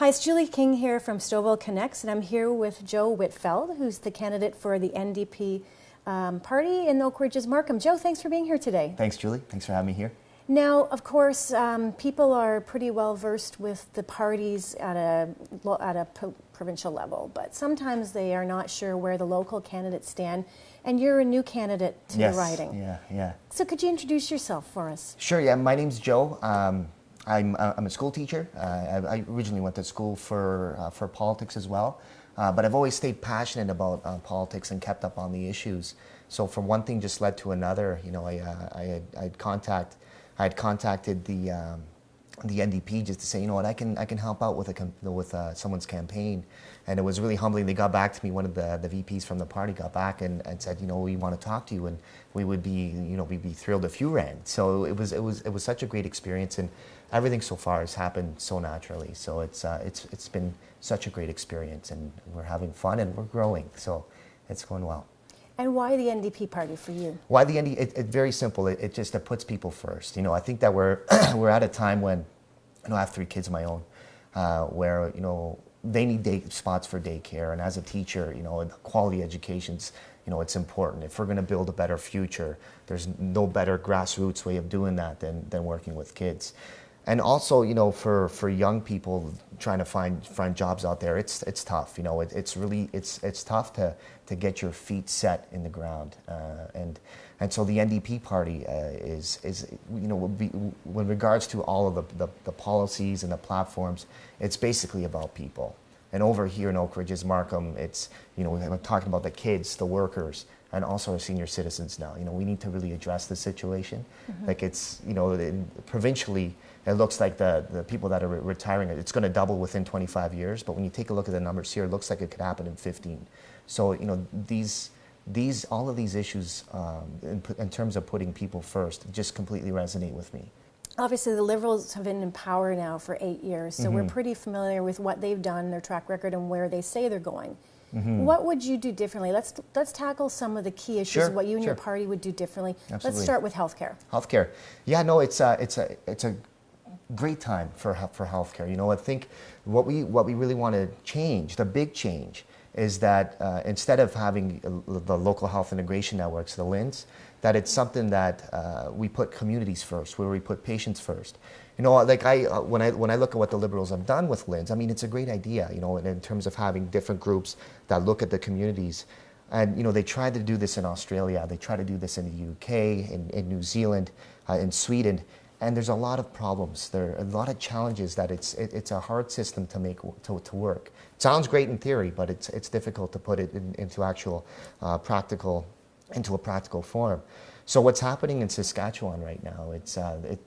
Hi, it's Julie King here from StouffvilleConnects, and I'm here with Joe Whitfeld, who's the candidate for the NDP party in Ridges-Markham. Joe, thanks for being here today. Thanks, Julie. Thanks for having me here. Now, of course, people are pretty well versed with the parties at a provincial level, but sometimes they are not sure where the local candidates stand, and you're a new candidate to the riding. Yeah. So could you introduce yourself for us? Sure, yeah. My name's Joe. I'm a school teacher. I originally went to school for politics as well, but I've always stayed passionate about politics and kept up on the issues. So from one thing just led to another. You know, I had contacted the NDP just to say, you know what, I can help out with someone's campaign, and it was really humbling. They got back to me. One of the VPs from the party got back and said, you know, we want to talk to you, and we'd be thrilled if you ran. So it was such a great experience, and everything so far has happened so naturally. So it's been such a great experience, and we're having fun and we're growing. So it's going well. And why the NDP party for you? Why the NDP? It's very simple. It puts people first. You know, I think that we're we're at a time when, you know, I have 3 kids of my own, where, you know, they need spots for daycare, and as a teacher, you know, quality education's, you know, it's important. If we're going to build a better future, there's no better grassroots way of doing that than working with kids. And also, you know, for young people trying to find jobs out there, it's tough. You know, it's really tough to get your feet set in the ground. And so the NDP party is you know, with regards to all of the policies and the platforms, it's basically about people. And over here in Ridges-Markham, it's, you know, we're talking about the kids, the workers, and also our senior citizens now. You know, we need to really address the situation. Mm-hmm. Like, it's, you know, provincially, it looks like the people that are retiring, it's going to double within 25 years. But when you take a look at the numbers here, it looks like it could happen in 15. So, you know, all of these issues in terms of putting people first just completely resonate with me. Obviously, the Liberals have been in power now for 8 years, so we're pretty familiar with what they've done, their track record, and where they say they're going. Mm-hmm. What would you do differently? Let's tackle some of the key issues, what you and your party would do differently. Absolutely. Let's start with healthcare. Healthcare. Yeah, no, it's a great time for healthcare. You know, I think what we really want to change, the big change, is that instead of having the local health integration networks, the LHINs, that it's something that we put communities first, where we put patients first. You know, like when I look at what the Liberals have done with LHINs, I mean, it's a great idea, you know, in terms of having different groups that look at the communities. And, you know, they tried to do this in Australia, they tried to do this in the UK, in New Zealand, in Sweden. And there's a lot of problems. There are a lot of challenges that it's a hard system to make to work. It sounds great in theory, but it's difficult to put it into actual into a practical form. So what's happening in Saskatchewan right now?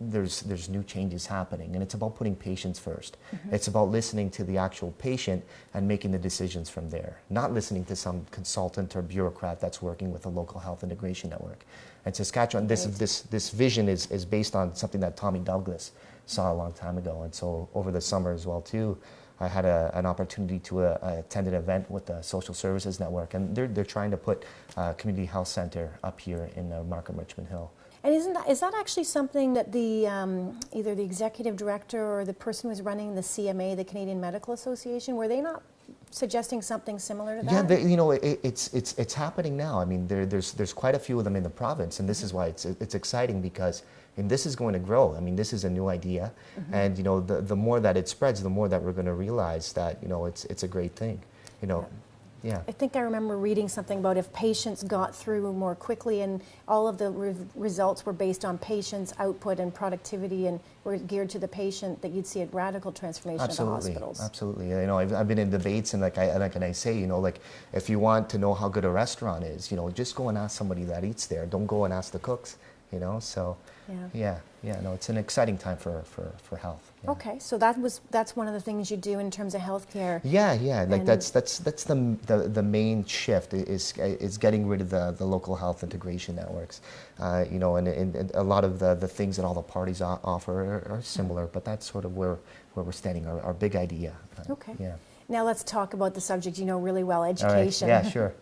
There's new changes happening, and it's about putting patients first. Mm-hmm. It's about listening to the actual patient and making the decisions from there, not listening to some consultant or bureaucrat that's working with a local health integration network. And Saskatchewan, this vision is based on something that Tommy Douglas saw a long time ago. And so over the summer as well too, I had an opportunity to attend an event with the Social Services Network, and they're trying to put a community health center up here in Markham, Richmond Hill. And is that actually something that the either the executive director or the person who's running the CMA, the Canadian Medical Association, were they not suggesting something similar to that? Yeah, you know, it's happening now. I mean, there's quite a few of them in the province, and this is why it's exciting, because this is going to grow. I mean, this is a new idea, and, you know, the more that it spreads, the more that we're going to realize that, you know, it's a great thing, you know. Yeah. I think I remember reading something about if patients got through more quickly and all of the results were based on patients' output and productivity and were geared to the patient, that you'd see a radical transformation of the hospitals. Absolutely. You know, I've been in debates, and like I say, you know, like, if you want to know how good a restaurant is, you know, just go and ask somebody that eats there. Don't go and ask the cooks, you know. So yeah, no, it's an exciting time for health. Yeah. Okay, so that's one of the things you do in terms of healthcare. Yeah, like that's the main shift is getting rid of the local health integration networks. You know, and a lot of the things that all the parties offer are similar, but that's sort of where we're standing, our big idea. Okay. Yeah. Now let's talk about the subject you know really well, education. All right. Yeah, sure.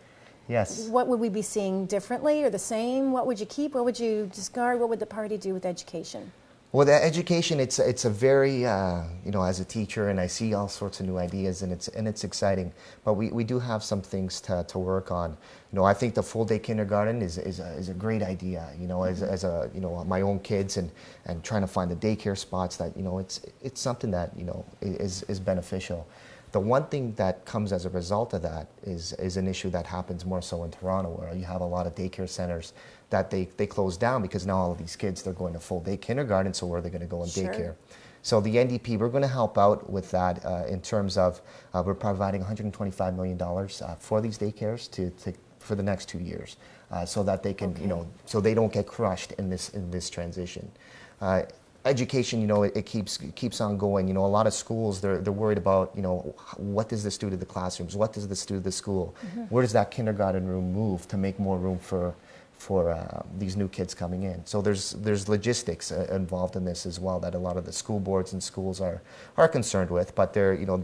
Yes. What would we be seeing differently or the same? What would you keep? What would you discard? What would the party do with education? Well, the education, it's a very, you know, as a teacher, and I see all sorts of new ideas, and it's exciting. But we do have some things to work on. You know, I think the full day kindergarten is a great idea. You know, as a, you know, my own kids and trying to find the daycare spots that, you know, it's something that, you know, is beneficial. The one thing that comes as a result of that is an issue that happens more so in Toronto, where you have a lot of daycare centers that they close down because now all of these kids, they're going to full day kindergarten, so where are they going to go in daycare? So the NDP, we're going to help out with that in terms of we're providing $125 million for these daycares for the next 2 years, so that they can, you know, so they don't get crushed in this transition. Education, you know, it keeps on going. You know, a lot of schools, they're worried about, you know, what does this do to the classrooms? What does this do to the school? Where does that kindergarten room move to make more room for these new kids coming in? So there's logistics involved in this as well that a lot of the school boards and schools are concerned with. But you know,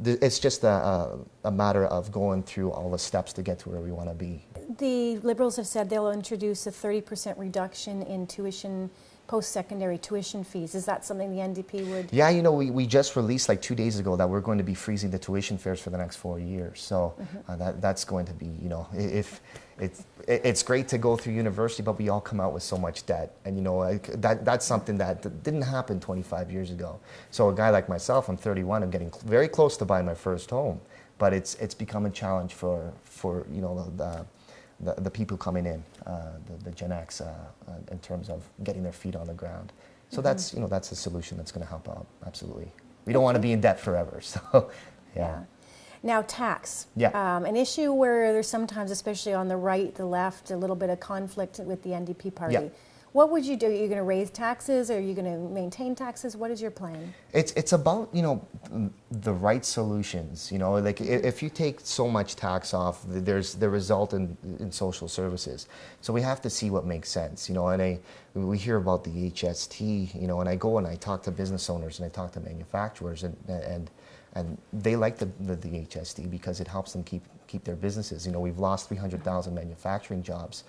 it's just a matter of going through all the steps to get to where we want to be. The Liberals have said they'll introduce a 30% reduction in tuition, post-secondary tuition fees. Is that something the NDP would? Yeah, you know, we just released like 2 days ago that we're going to be freezing the tuition fares for the next 4 years. So that's going to be, you know, if it's great to go through university, but we all come out with so much debt, and you know, that's something that didn't happen 25 years ago. So a guy like myself, I'm 31, I'm getting very close to buying my first home, but it's become a challenge for you know the people coming in, the Gen X, in terms of getting their feet on the ground. So that's, you know, that's a solution that's going to help out. Absolutely. We don't want to be in debt forever. So, yeah. Now, tax. Yeah. An issue where there's sometimes, especially on the right, the left, a little bit of conflict with the NDP party. Yeah. What would you do? Are you going to raise taxes? Are you going to maintain taxes? What is your plan? It's about, you know, the right solutions. You know, like if you take so much tax off, there's the result in social services. So we have to see what makes sense. You know, and we hear about the HST. You know, and I go and I talk to business owners and I talk to manufacturers, and they like the HST because it helps them keep their businesses. You know, we've lost 300,000 manufacturing jobs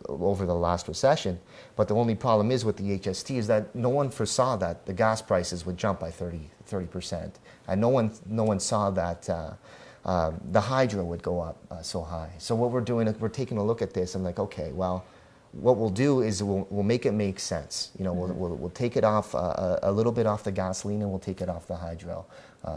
over the last recession, but the only problem is with the HST is that no one foresaw that the gas prices would jump by 30%, and no one saw that the hydro would go up so high. So what we're doing is we're taking a look at this and like, okay, well, what we'll do is we'll make it make sense. You know, we'll take it off a little bit off the gasoline, and we'll take it off the hydro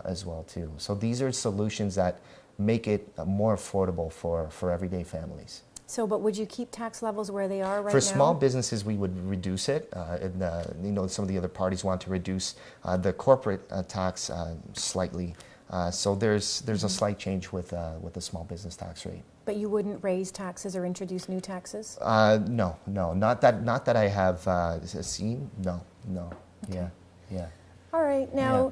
as well too. So these are solutions that make it more affordable for everyday families. So, but would you keep tax levels where they are right now? For small businesses, we would reduce it. You know, some of the other parties want to reduce the corporate tax slightly. So there's a slight change with the small business tax rate. But you wouldn't raise taxes or introduce new taxes? No, not that I have seen. No. Okay. Yeah. All right, now. Yeah.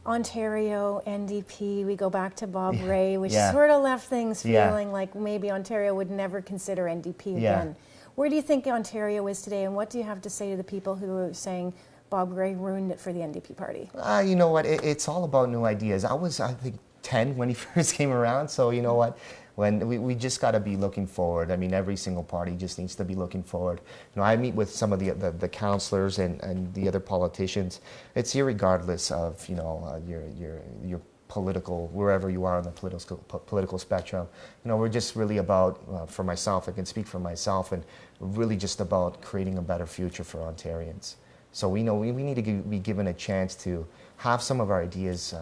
Ontario, NDP, we go back to Bob Rae, which sort of left things feeling like maybe Ontario would never consider NDP again. Where do you think Ontario is today, and what do you have to say to the people who are saying Bob Rae ruined it for the NDP party? You know what, it's all about new ideas. I was, I think, 10 when he first came around, so you know what, when we just got to be looking forward. I mean, every single party just needs to be looking forward. You know, I meet with some of the councillors and the other politicians. It's irregardless of, you know, your political, wherever you are on the political spectrum. You know, we're just really about, for myself, I can speak for myself, and really just about creating a better future for Ontarians. So we know we need to be given a chance to have some of our ideas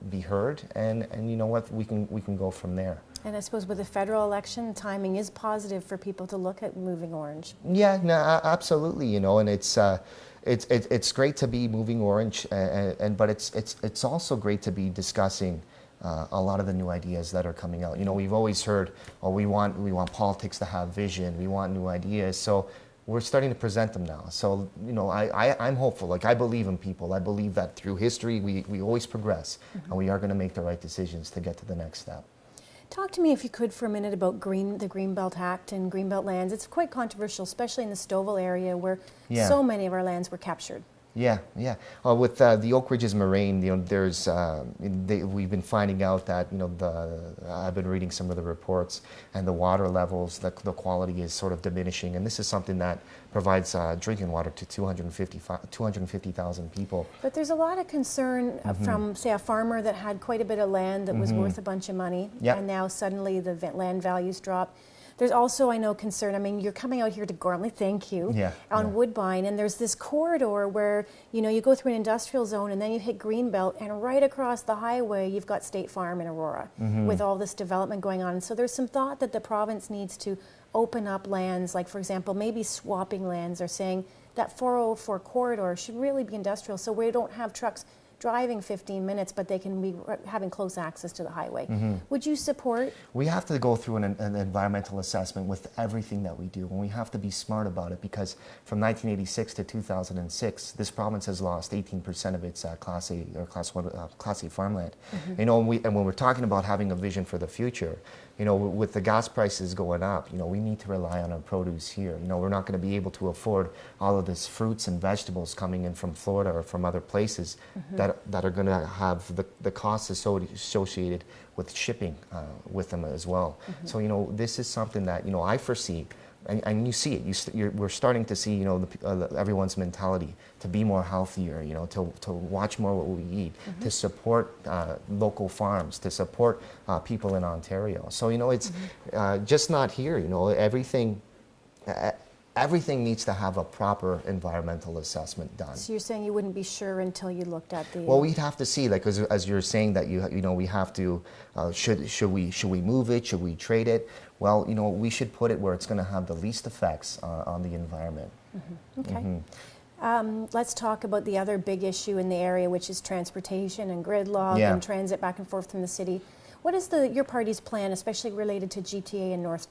be heard, and you know what, we can go from there. And I suppose with the federal election, timing is positive for people to look at moving orange. Yeah, no, absolutely. You know, and it's great to be moving orange, but it's also great to be discussing a lot of the new ideas that are coming out. You know, we've always heard, oh, we want politics to have vision, we want new ideas. So we're starting to present them now. So, you know, I'm hopeful. Like, I believe in people. I believe that through history we always progress, and we are going to make the right decisions to get to the next step. Talk to me, if you could, for a minute about the Greenbelt Act and Greenbelt lands. It's quite controversial, especially in the Stouffville area where so many of our lands were captured. Yeah, yeah. With the Oak Ridges Moraine, there's we've been finding out that I've been reading some of the reports, and the water levels, the quality is sort of diminishing, and this is something that provides drinking water to 250,000 people. But there's a lot of concern from, say, a farmer that had quite a bit of land that was worth a bunch of money, and now suddenly the land values drop. There's also, I know, concern. I mean, you're coming out here to Gormley, thank you, on Woodbine, and there's this corridor where, you go through an industrial zone and then you hit Greenbelt, and right across the highway, you've got State Farm in Aurora with all this development going on. So there's some thought that the province needs to open up lands, like, for example, maybe swapping lands, or saying that 404 corridor should really be industrial, so we don't have trucks driving 15 minutes, but they can be having close access to the highway. Would you support? We have to go through an environmental assessment with everything that we do, and we have to be smart about it, because from 1986 to 2006, this province has lost 18% of its Class A or Class A farmland. And when we're talking about having a vision for the future, with the gas prices going up, we need to rely on our produce here. We're not going to be able to afford all of this fruits and vegetables coming in from Florida or from other places that are going to have the costs associated with shipping with them as well. So, this is something that, I foresee, and you see it. We're starting to see, everyone's mentality to be more healthier, to watch more what we eat, to support local farms, to support people in Ontario. So, it's just not here. Everything needs to have a proper environmental assessment done. So you're saying you wouldn't be sure until you looked at the... Well, we'd have to see, like, as you're saying, that we have to, should we move it, should we trade it? Well, we should put it where it's going to have the least effects on the environment. Okay. Let's talk about the other big issue in the area, which is transportation and gridlock and transit back and forth from the city. What is your party's plan, especially related to GTA and North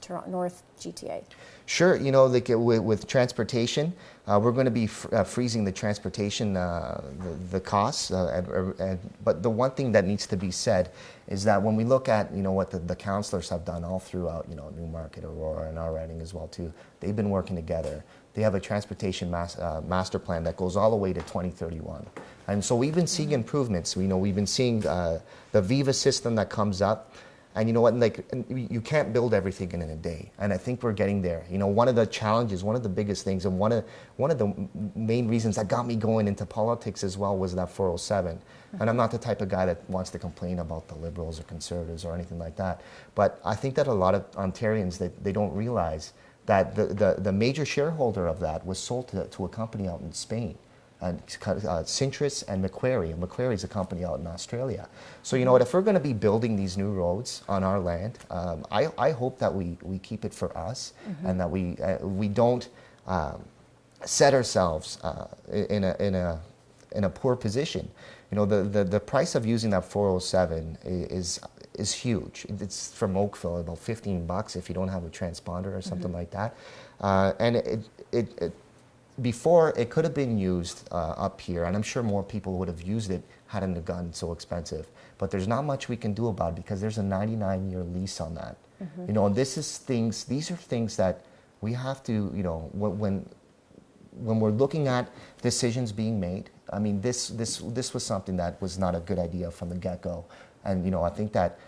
GTA? Sure, like with transportation, we're going to be freezing the transportation, the costs. But the one thing that needs to be said is that when we look at what the councillors have done all throughout Newmarket, Aurora, and our riding as well too, they've been working together. They have a transportation master plan that goes all the way to 2031. And so we've been seeing improvements. We've been seeing the Viva system that comes up. And you know what, you can't build everything in a day. And I think we're getting there. One of the challenges, one of the biggest things, and one of the main reasons that got me going into politics as well was that 407. And I'm not the type of guy that wants to complain about the Liberals or Conservatives or anything like that. But I think that a lot of Ontarians, they don't realize that the major shareholder of that was sold to a company out in Spain. And Centris and Macquarie. And Macquarie is a company out in Australia. So if we're going to be building these new roads on our land, I hope that we keep it for us, and that we don't set ourselves in a poor position. The price of using that 407 is huge. It's from Oakville, about $15 if you don't have a transponder or something like that, and before, it could have been used up here, and I'm sure more people would have used it hadn't it gotten so expensive. But there's not much we can do about it, because there's a 99-year lease on that. And these are things that we have to, when we're looking at decisions being made. I mean, this was something that was not a good idea from the get-go. And I think that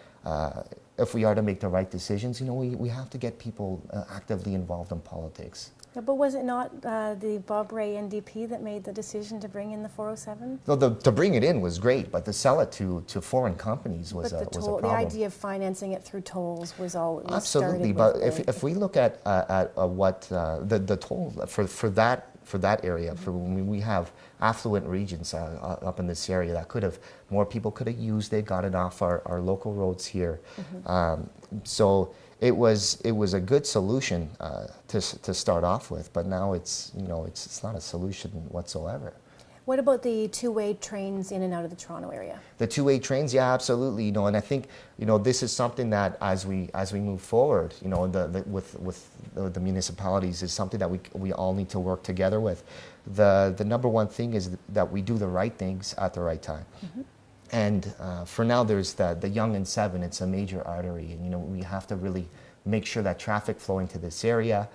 if we are to make the right decisions, we have to get people actively involved in politics. Yeah, but was it not the Bob Ray NDP that made the decision to bring in the 407? No, to bring it in was great, but to sell it to foreign companies was a problem. The idea of financing it through tolls was all. Absolutely, but if we look at what the toll for that area, for when we have affluent regions up in this area that more people could have used it, got it off our local roads here. So it was a good solution to start off with, but now it's not a solution whatsoever. What about the two-way trains in and out of the Toronto area? The two-way trains, yeah, absolutely. And I think this is something that as we move forward, with the municipalities, is something that we all need to work together with. The number one thing is that we do the right things at the right time. And for now, there's the Yonge and 7. It's a major artery, and we have to really make sure that traffic flowing to this area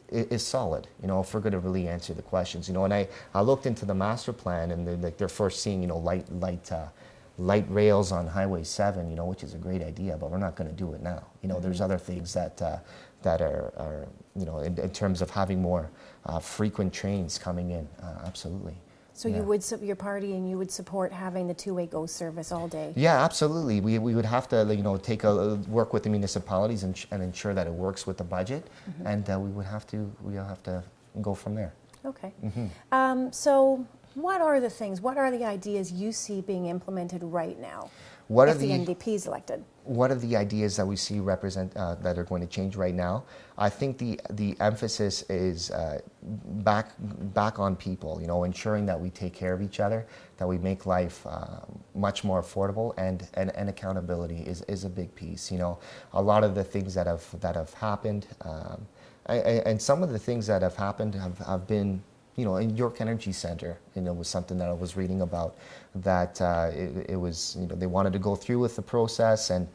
is solid, you know, if we're going to really answer the questions, you know. And I looked into the master plan, and they're first seeing, you know, light rails on Highway 7, you know, which is a great idea, but we're not going to do it now. You know, there's other things that are you know, in terms of having more frequent trains coming in, absolutely. So you would, your party and you would support having the two-way GO service all day? Yeah, absolutely. We would have to, you know, work with the municipalities and ensure that it works with the budget, and we'll have to go from there. Okay. So what are the things, what are the ideas you see being implemented right now if the NDP is elected? What are the ideas that we see that are going to change right now? I think the emphasis is back on people, you know, ensuring that we take care of each other, that we make life much more affordable, and accountability is a big piece. You know, a lot of the things that have happened, and some of the things that have happened have been, you know, in York Energy Center, you know, was something that I was reading about, that it was, you know, they wanted to go through with the process, and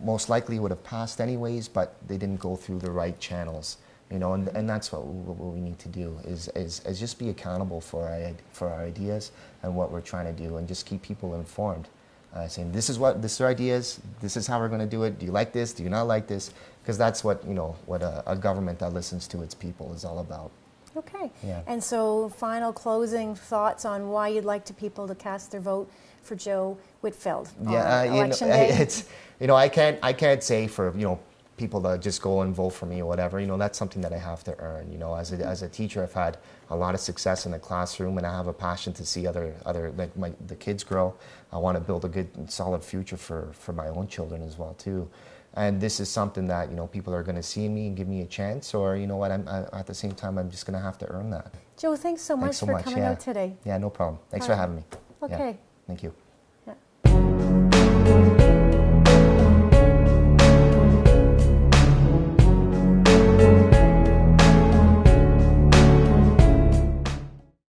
most likely would have passed anyways, but they didn't go through the right channels, you know, and that's what we need to do, is just be accountable for our ideas and what we're trying to do, and just keep people informed, saying this is our ideas, this is how we're going to do it, do you like this, do you not like this, because that's what, you know, what a government that listens to its people is all about. Okay. Yeah. And so final closing thoughts on why you'd like people to cast their vote for Joe Whitfeld on election day? It's, you know, I can't say for, you know, people to just go and vote for me or whatever. You know, that's something that I have to earn. You know, as a teacher, I've had a lot of success in the classroom, and I have a passion to see other the kids grow. I want to build a good, solid future for my own children as well too. And this is something that, you know, people are going to see me and give me a chance, or, you know what, at the same time, I'm just going to have to earn that. Joe, thanks so much for coming out today. Yeah, no problem. Thanks for having me. Okay. Yeah, thank you.